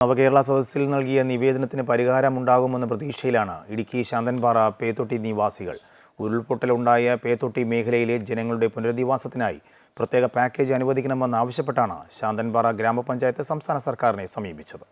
നവകേരള സദസ്സിൽ നൽകിയ നിവേദനത്തിന് പരിഹാരമുണ്ടാകുമെന്ന പ്രതീക്ഷയിലാണ് ഇടുക്കി ശാന്തൻപാറ പേത്തൊട്ടി നിവാസികൾ. ഉരുൾപൊട്ടലുണ്ടായ പേത്തൊട്ടി മേഖലയിലെ ജനങ്ങളുടെ പുനരധിവാസത്തിനായി പ്രത്യേക പാക്കേജ് അനുവദിക്കണമെന്നാവശ്യപ്പെട്ടാണ് ശാന്തൻപാറ ഗ്രാമപഞ്ചായത്ത് സംസ്ഥാന സർക്കാരിനെ സമീപിച്ചത്.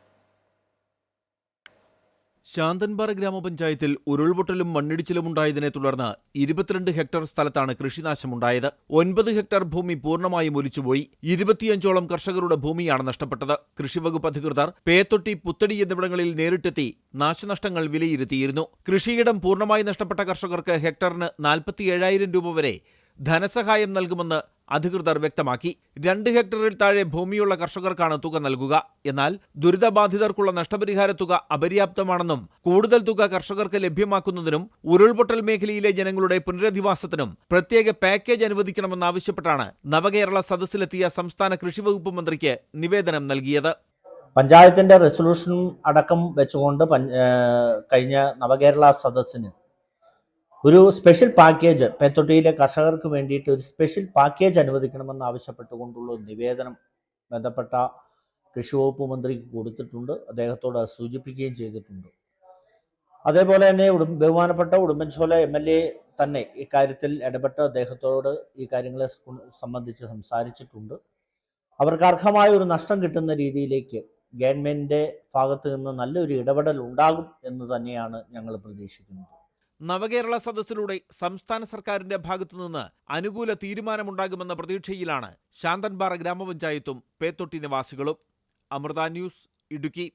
ശാന്തൻപാറ ഗ്രാമപഞ്ചായത്തിൽ ഉരുൾപൊട്ടലും മണ്ണിടിച്ചിലും ഉണ്ടായതിനെ തുടർന്ന് 22 ഹെക്ടർ സ്ഥലത്താണ് കൃഷിനാശമുണ്ടായത്. 9 ഹെക്ടർ ഭൂമി പൂർണ്ണമായും ഒലിച്ചുപോയി. 25ഓളം കർഷകരുടെ ഭൂമിയാണ് നഷ്ടപ്പെട്ടത്. കൃഷിവകുപ്പ് അധികൃതർ പേത്തൊട്ടി, പുത്തടി എന്നിവിടങ്ങളിൽ നേരിട്ടെത്തി നാശനഷ്ടങ്ങൾ വിലയിരുത്തിയിരുന്നു. കൃഷിയിടം പൂർണ്ണമായി നഷ്ടപ്പെട്ട കർഷകർക്ക് ഹെക്ടറിന് 47,000 രൂപ വരെ ധനസഹായം നൽകുമെന്ന് അധികൃതർ വ്യക്തമാക്കി. 2 ഹെക്ടറിൽ താഴെ ഭൂമിയുള്ള കർഷകർക്കാണ് തുക നൽകുക. എന്നാൽ ദുരിതബാധിതർക്കുള്ള നഷ്ടപരിഹാര തുക അപര്യാപ്തമാണെന്നും കൂടുതൽ തുക കർഷകർക്ക് ലഭ്യമാക്കുന്നതിനും ഉരുൾപൊട്ടൽ മേഖലയിലെ ജനങ്ങളുടെ പുനരധിവാസത്തിനും പ്രത്യേക പാക്കേജ് അനുവദിക്കണമെന്നാവശ്യപ്പെട്ടാണ് നവകേരള സദസ്സിലെത്തിയ സംസ്ഥാന കൃഷിവകുപ്പ് മന്ത്രിക്ക് നിവേദനം നൽകിയത്. പഞ്ചായത്തിന്റെ റെസൊല്യൂഷൻ അടക്കം വെച്ചുകൊണ്ട് കഴിഞ്ഞ നവകേരള സദസ്സിന് ഒരു സ്പെഷ്യൽ പാക്കേജ് പേത്തൊട്ടിയിലെ കർഷകർക്ക് വേണ്ടിയിട്ട് ഒരു സ്പെഷ്യൽ പാക്കേജ് അനുവദിക്കണമെന്ന് ആവശ്യപ്പെട്ടുകൊണ്ടുള്ള ഒരു നിവേദനം ബന്ധപ്പെട്ട കൃഷി വകുപ്പ് മന്ത്രിക്ക് കൊടുത്തിട്ടുണ്ട്. അദ്ദേഹത്തോട് സൂചിപ്പിക്കുകയും ചെയ്തിട്ടുണ്ട്. അതേപോലെ തന്നെ ബഹുമാനപ്പെട്ട ഉടുമ്പൻചോല MLA തന്നെ ഇക്കാര്യത്തിൽ ഇടപെട്ട് അദ്ദേഹത്തോട് ഈ കാര്യങ്ങളെ സംബന്ധിച്ച് സംസാരിച്ചിട്ടുണ്ട്. അവർക്ക് അർഹമായ ഒരു നഷ്ടം കിട്ടുന്ന രീതിയിലേക്ക് ഗവൺമെന്റിന്റെ ഭാഗത്ത് നിന്ന് നല്ലൊരു ഇടപെടൽ ഉണ്ടാകും എന്ന് തന്നെയാണ് ഞങ്ങൾ പ്രതീക്ഷിക്കുന്നത്. നവകേരള സദസ്സിലൂടെ സംസ്ഥാന സർക്കാരിന്റെ ഭാഗത്തുനിന്ന് അനുകൂല തീരുമാനമുണ്ടാകുമെന്ന പ്രതീക്ഷയിലാണ് ശാന്തൻപാറ ഗ്രാമപഞ്ചായത്തും പേത്തൊട്ടി നിവാസികളും. അമൃത ന്യൂസ്, ഇടുക്കി.